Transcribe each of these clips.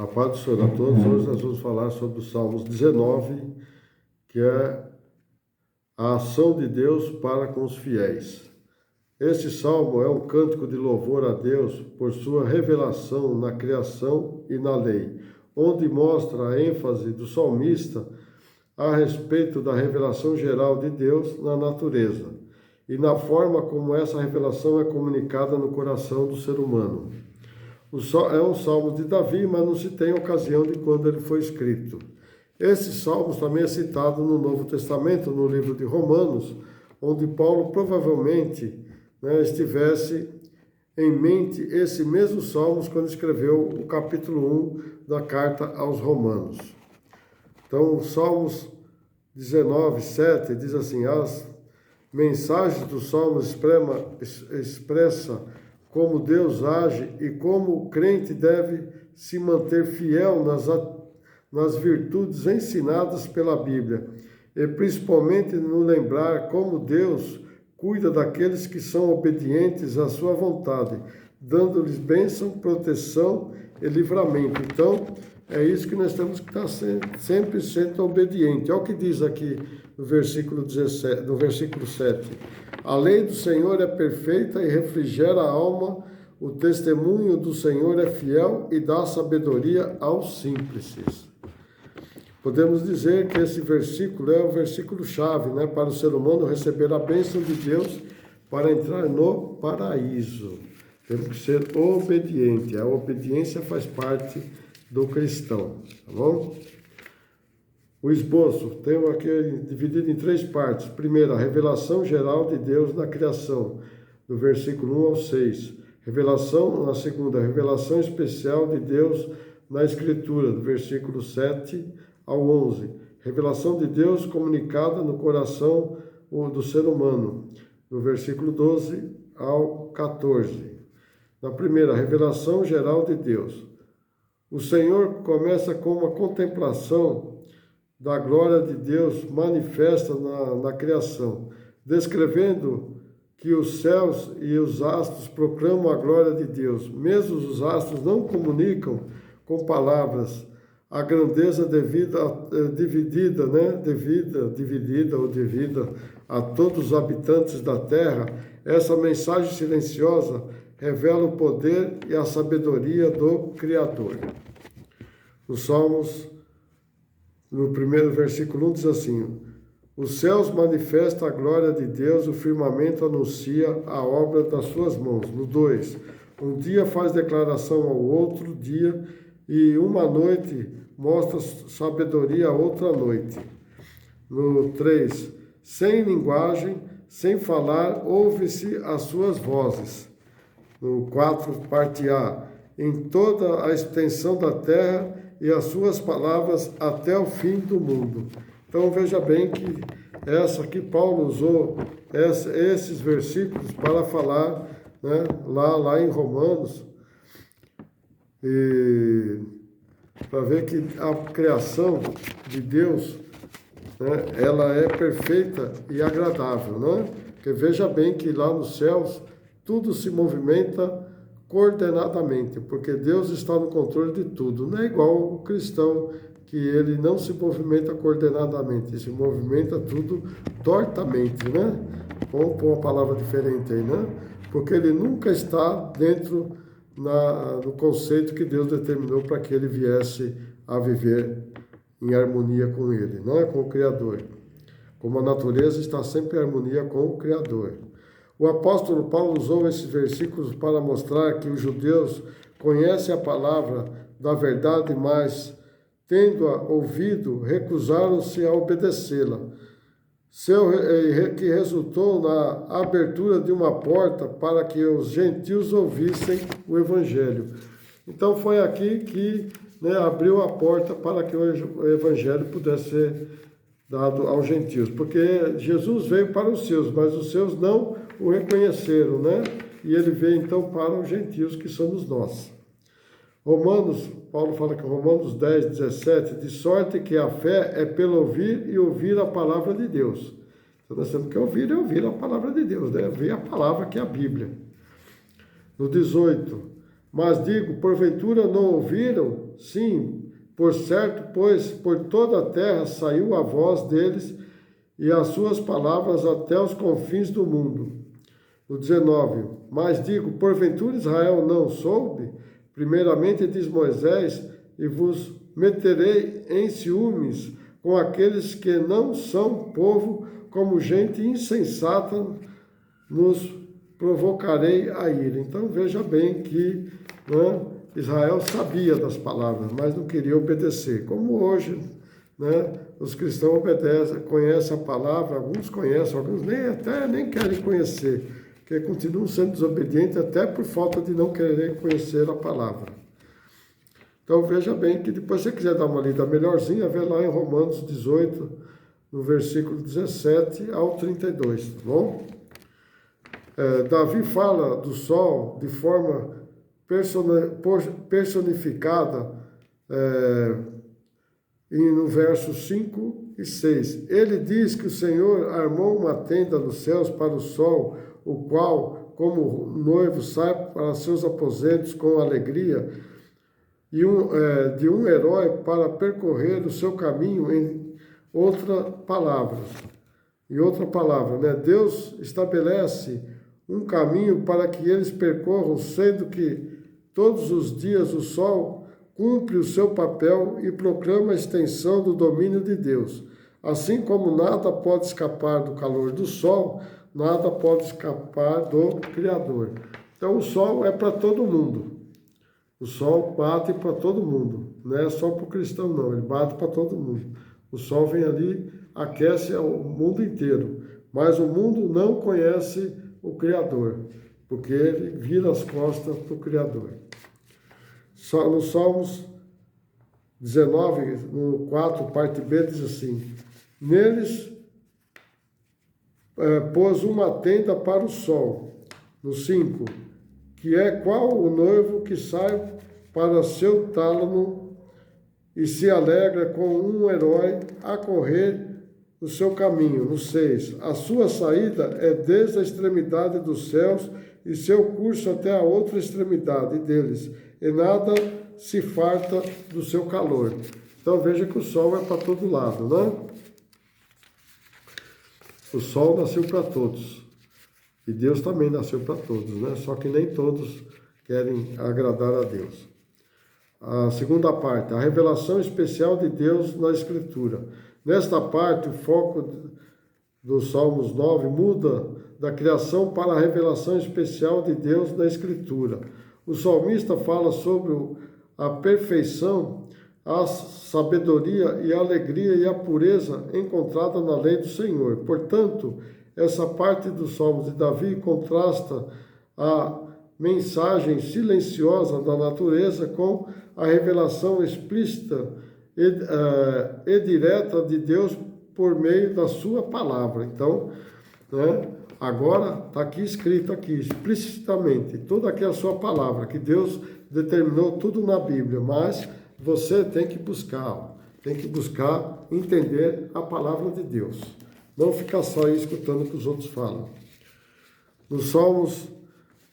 A paz do Senhor a todos. Hoje nós vamos falar sobre o Salmos 19, que é a ação de Deus para com os fiéis. Este salmo é um cântico de louvor a Deus por sua revelação na criação e na lei, onde mostra a ênfase do salmista a respeito da revelação geral de Deus na natureza e na forma como essa revelação é comunicada no coração do ser humano. É um salmo de Davi, mas não se tem ocasião de quando ele foi escrito. Esse salmo também é citado no Novo Testamento, no livro de Romanos, onde Paulo provavelmente estivesse em mente esse mesmo salmo quando escreveu o capítulo 1 da carta aos Romanos. Então, Salmos 19, 7 diz assim: as mensagens do salmo expressa como Deus age e como o crente deve se manter fiel nas virtudes ensinadas pela Bíblia, e principalmente no lembrar como Deus cuida daqueles que são obedientes à sua vontade, dando-lhes bênção, proteção e livramento. Então, é isso que nós temos que estar sempre sendo obediente. Olha o que diz aqui no versículo 17, no versículo 7. A lei do Senhor é perfeita e refrigera a alma, o testemunho do Senhor é fiel e dá sabedoria aos simples. Podemos dizer que esse versículo é o versículo-chave, para o ser humano receber a bênção de Deus para entrar no paraíso. Temos que ser obediente. A obediência faz parte do cristão, tá bom? O esboço, temos aqui dividido em 3 partes. Primeiro, a revelação geral de Deus na criação, do versículo 1 ao 6. Na segunda, a revelação especial de Deus na Escritura, do versículo 7 ao 11. Revelação de Deus comunicada no coração do ser humano, do versículo 12 ao 14. Na primeira, a revelação geral de Deus. O Senhor começa com uma contemplação da glória de Deus manifesta na criação, descrevendo que os céus e os astros proclamam a glória de Deus. Mesmo os astros não comunicam com palavras a grandeza devida a todos os habitantes da terra. Essa mensagem silenciosa revela o poder e a sabedoria do Criador. Os Salmos, no primeiro versículo 1 diz assim: os céus manifestam a glória de Deus, o firmamento anuncia a obra das suas mãos. No 2, um dia faz declaração ao outro dia, e uma noite mostra sabedoria a outra noite. No 3, sem linguagem, sem falar, ouve-se as suas vozes. No 4, parte A, em toda a extensão da terra e as suas palavras até o fim do mundo. Então veja bem que Paulo usou esses versículos para falar lá em Romanos, e para ver que a criação de Deus ela é perfeita e agradável, Porque veja bem que lá nos céus tudo se movimenta coordenadamente, porque Deus está no controle de tudo. Não é igual o cristão, que ele não se movimenta coordenadamente, se movimenta tudo tortamente, Vamos pôr uma palavra diferente aí, Porque ele nunca está dentro no conceito que Deus determinou para que ele viesse a viver em harmonia com ele, com o Criador. Como a natureza está sempre em harmonia com o Criador. O apóstolo Paulo usou esses versículos para mostrar que os judeus conhecem a palavra da verdade, mas, tendo-a ouvido, recusaram-se a obedecê-la, que resultou na abertura de uma porta para que os gentios ouvissem o Evangelho. Então foi aqui que abriu a porta para que o Evangelho pudesse ser dado aos gentios, porque Jesus veio para os seus, mas os seus não o reconheceram, E ele veio então para os gentios, que somos nós. Paulo fala que Romanos 10, 17, de sorte que a fé é pelo ouvir e ouvir a palavra de Deus. Então nós temos que ouvir e ouvir a palavra de Deus, Ouvir a palavra que é a Bíblia. No 18, Mas digo, porventura não ouviram? Sim, por certo, pois por toda a terra saiu a voz deles e as suas palavras até os confins do mundo. O 19, mas digo, porventura Israel não soube? Primeiramente diz Moisés, e vos meterei em ciúmes com aqueles que não são povo, como gente insensata, nos provocarei a ira. Então veja bem que, né, Israel sabia das palavras, mas não queria obedecer. Como hoje, né, os cristãos obedecem, conhecem a palavra, alguns conhecem, alguns nem querem conhecer, que continuam sendo desobedientes até por falta de não querer conhecer a palavra. Então veja bem que depois, se você quiser dar uma lida melhorzinha, vê lá em Romanos 18, no versículo 17 ao 32, tá bom? Davi fala do sol de forma personificada no versos 5 e 6. Ele diz que o Senhor armou uma tenda nos céus para o sol, o qual, como noivo, sai para seus aposentos com alegria, e de um herói para percorrer o seu caminho em outra palavra, né? Deus estabelece um caminho para que eles percorram, sendo que todos os dias o sol cumpre o seu papel e proclama a extensão do domínio de Deus. Assim como nada pode escapar do calor do sol, nada pode escapar do Criador. Então o sol é para todo mundo. O sol bate para todo mundo, não é só para o cristão não, ele bate para todo mundo. O sol vem ali, aquece o mundo inteiro, mas o mundo não conhece o Criador, porque ele vira as costas para o Criador. Só no Salmos 19, no 4, parte B, diz assim, neles pôs uma tenda para o sol. No 5, que é qual o noivo que sai para seu tálamo e se alegra com um herói a correr o seu caminho. No 6, a sua saída é desde a extremidade dos céus e seu curso até a outra extremidade deles, e nada se farta do seu calor. Então veja que o sol é para todo lado, né? O sol nasceu para todos. E Deus também nasceu para todos, né? Só que nem todos querem agradar a Deus. A segunda parte, a revelação especial de Deus na Escritura. Nesta parte, o foco dos Salmos 9 muda da criação para a revelação especial de Deus na Escritura. O salmista fala sobre a perfeição, a sabedoria e a alegria e a pureza encontrada na lei do Senhor. Portanto, essa parte dos Salmos de Davi contrasta a mensagem silenciosa da natureza com a revelação explícita e direta de Deus por meio da sua palavra. Então, né, agora está aqui escrito aqui explicitamente toda aquela sua palavra, que Deus determinou tudo na Bíblia, mas você tem que buscar entender a palavra de Deus. Não ficar só aí escutando o que os outros falam. Nos Salmos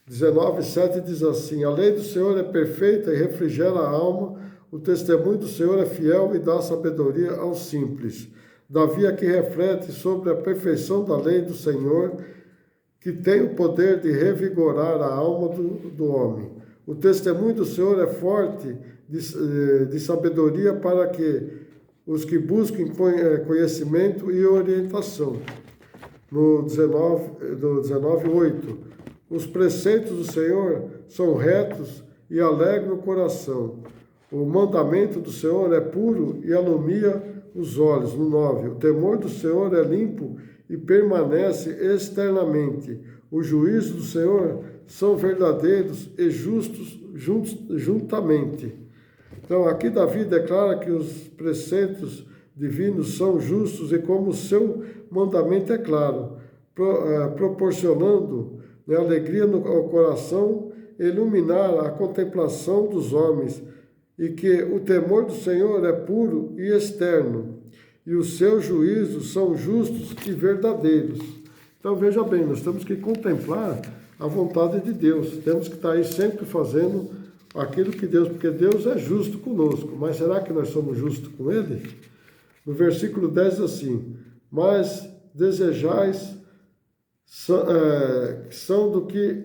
19, 7 diz assim, a lei do Senhor é perfeita e refrigera a alma, o testemunho do Senhor é fiel e dá sabedoria aos simples. Davi aqui reflete sobre a perfeição da lei do Senhor, que tem o poder de revigorar a alma do homem. O testemunho do Senhor é forte de sabedoria para que os que busquem conhecimento e orientação. No 19, 8, os preceitos do Senhor são retos e alegram o coração. O mandamento do Senhor é puro e alumia os olhos. No 9, o temor do Senhor é limpo e permanece externamente. Os juízos do Senhor são verdadeiros e justos juntamente. Então, aqui Davi declara que os preceitos divinos são justos e como o seu mandamento é claro, proporcionando alegria ao coração, iluminar a contemplação dos homens, e que o temor do Senhor é puro e externo, e os seus juízos são justos e verdadeiros. Então, veja bem, nós temos que contemplar a vontade de Deus, temos que estar aí sempre fazendo aquilo que Deus, porque Deus é justo conosco, mas será que nós somos justos com Ele? No versículo 10 diz assim, mas desejais são do que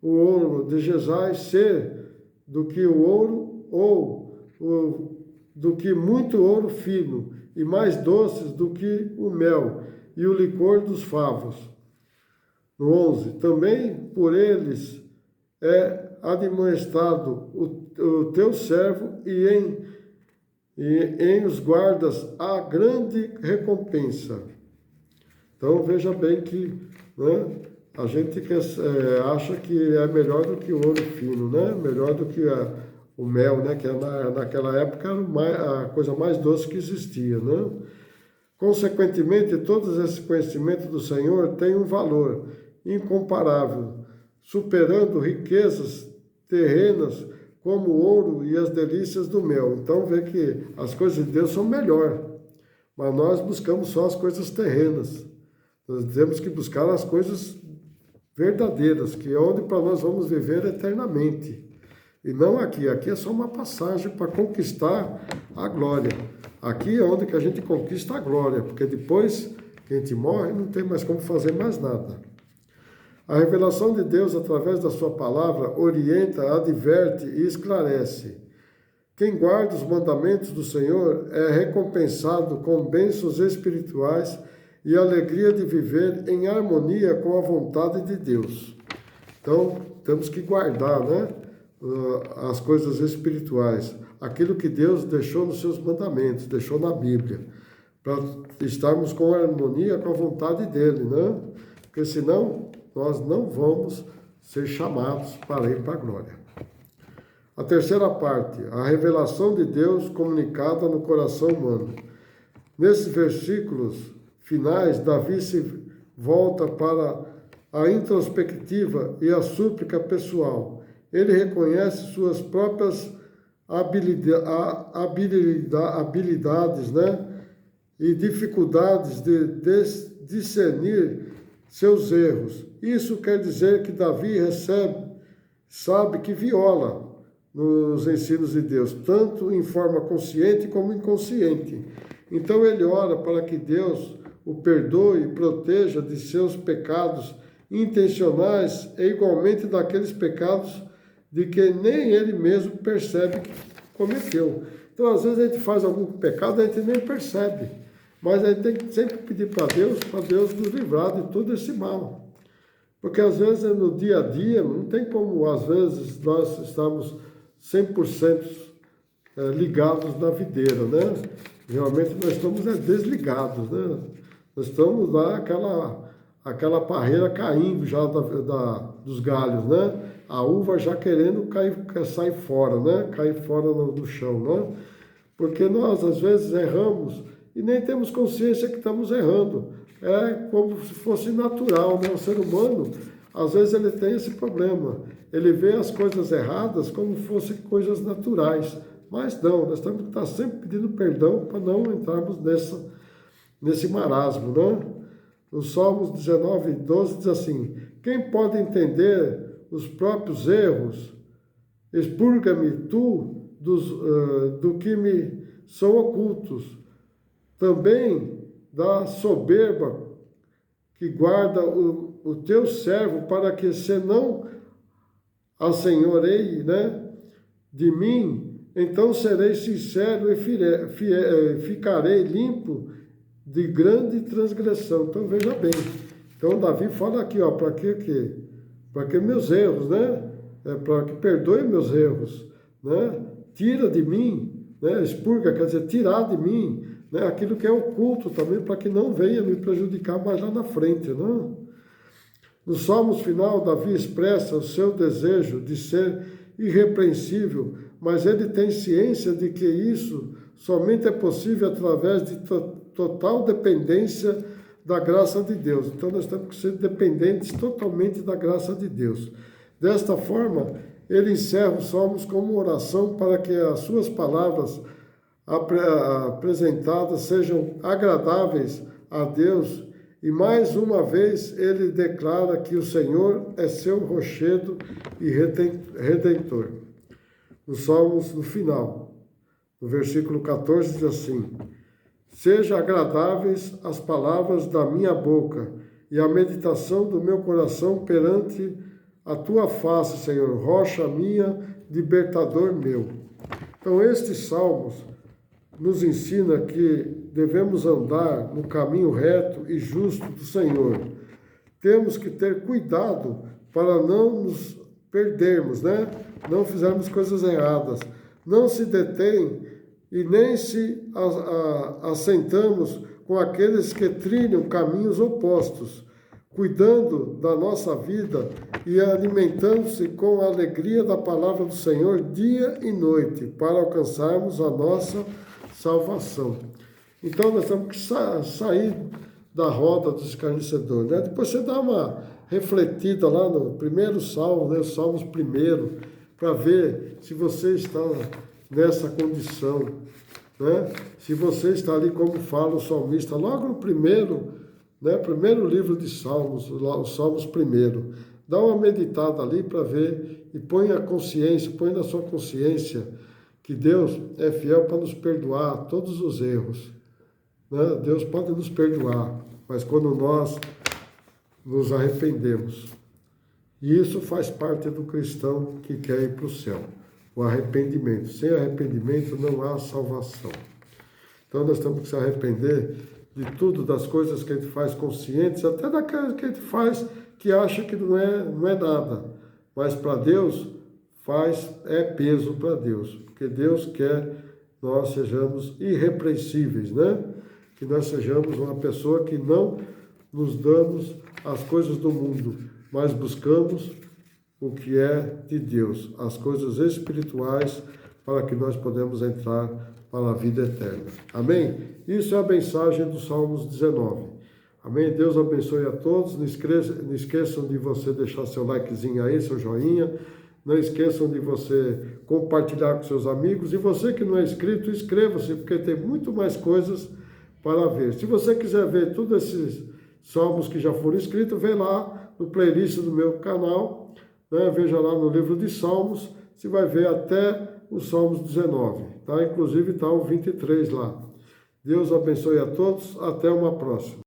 o ouro, desejais ser do que o ouro ou do que muito ouro fino e mais doces do que o mel e o licor dos favos. No 11, também por eles é admoestado o teu servo e em os guardas a grande recompensa. Então veja bem que, né, a gente acha que é melhor do que o ouro fino, né? Melhor do que o mel, né? Que naquela época era a coisa mais doce que existia, né? Consequentemente, todos esses conhecimentos do Senhor têm um valor incomparável, superando riquezas terrenas como o ouro e as delícias do mel. Então vê que as coisas de Deus são melhor, mas nós buscamos só as coisas terrenas. Nós temos que buscar as coisas verdadeiras, que é onde para nós vamos viver eternamente. E não aqui. Aqui é só uma passagem para conquistar a glória. Aqui é onde que a gente conquista a glória, porque depois que a gente morre, não tem mais como fazer mais nada. A revelação de Deus, através da sua palavra, orienta, adverte e esclarece. Quem guarda os mandamentos do Senhor é recompensado com bênçãos espirituais e alegria de viver em harmonia com a vontade de Deus. Então, temos que guardar, né, as coisas espirituais, aquilo que Deus deixou nos seus mandamentos, deixou na Bíblia, para estarmos com harmonia com a vontade dele, né? Porque senão nós não vamos ser chamados para ir para a glória. A terceira parte, a revelação de Deus comunicada no coração humano. Nesses versículos finais, Davi se volta para a introspectiva e a súplica pessoal. Ele reconhece suas próprias habilidades, né, e dificuldades de discernir seus erros. Isso quer dizer que Davi sabe que viola nos ensinos de Deus, tanto em forma consciente como inconsciente. Então ele ora para que Deus o perdoe e proteja de seus pecados intencionais e igualmente daqueles pecados de que nem ele mesmo percebe que cometeu. Então, às vezes a gente faz algum pecado, a gente nem percebe, mas a gente tem que sempre pedir para Deus nos livrar de todo esse mal. Porque às vezes no dia a dia, não tem como, às vezes, nós estamos 100% ligados na videira, né? Realmente nós estamos desligados, né? Nós estamos lá, aquela parreira caindo já dos galhos, né? A uva já querendo sair fora, né? Cair fora do chão, né? Porque nós, às vezes, erramos e nem temos consciência que estamos errando. É como se fosse natural, né? O ser humano, às vezes, ele tem esse problema. Ele vê as coisas erradas como se fossem coisas naturais. Mas não, nós temos que estar sempre pedindo perdão para não entrarmos nesse marasmo, né? No Salmos 19, 12 diz assim, quem pode entender os próprios erros? Expurga-me tu do que me são ocultos. Também da soberba que guarda o teu servo para que se não assenhoreie, né, de mim, então serei sincero e ficarei limpo de grande transgressão. Então veja bem. Então Davi fala aqui, ó, para que meus erros, né? Para que perdoe meus erros, né? Tira de mim, né? Expurga, quer dizer, tirar de mim, né? Aquilo que é oculto também, para que não venha me prejudicar mais lá na frente, né? No Salmos final, Davi expressa o seu desejo de ser irrepreensível, mas ele tem ciência de que isso somente é possível através de total dependência da graça de Deus. Então nós temos que ser dependentes totalmente da graça de Deus. Desta forma, ele encerra os Salmos como oração para que as suas palavras apresentadas sejam agradáveis a Deus. E mais uma vez ele declara que o Senhor é seu rochedo e redentor. nos Salmos, no final, no versículo 14, diz assim: Seja agradáveis as palavras da minha boca e a meditação do meu coração perante a tua face, Senhor, rocha minha, libertador meu. Então, estes salmos nos ensina que devemos andar no caminho reto e justo do Senhor. Temos que ter cuidado para não nos perdermos, né? Não fizermos coisas erradas. Não se detém e nem se assentamos com aqueles que trilham caminhos opostos, cuidando da nossa vida e alimentando-se com a alegria da palavra do Senhor dia e noite, para alcançarmos a nossa salvação. Então nós temos que sair da roda dos escarnecedores, né? Depois você dá uma refletida lá no primeiro salmo, né? Os salmos primeiro, para ver se você está nessa condição, né? Se você está ali, como fala o salmista, logo no primeiro, né? Primeiro livro de Salmos, os Salmos primeiro. Dá uma meditada ali para ver e põe a consciência, põe na sua consciência que Deus é fiel para nos perdoar todos os erros, né? Deus pode nos perdoar, mas quando nós nos arrependemos. E isso faz parte do cristão que quer ir para o céu, o arrependimento. Sem arrependimento não há salvação. Então nós temos que se arrepender de tudo, das coisas que a gente faz conscientes, até daquelas que a gente faz que acha que não é nada. Mas para Deus é peso para Deus, porque Deus quer nós sejamos irrepreensíveis, né? Que nós sejamos uma pessoa que não nos damos as coisas do mundo, mas buscamos o que é de Deus, as coisas espirituais, para que nós podemos entrar para a vida eterna. Amém? Isso é a mensagem do Salmos 19. Amém? Deus abençoe a todos. Não esqueçam de você deixar seu likezinho aí, seu joinha. Não esqueçam de você compartilhar com seus amigos. E você que não é inscrito, inscreva-se, porque tem muito mais coisas para ver. Se você quiser ver todos esses salmos que já foram escritos, vem lá no playlist do meu canal, né? Veja lá no livro de Salmos, você vai ver até os Salmos 19, tá? Inclusive está o 23 lá. Deus abençoe a todos, até uma próxima.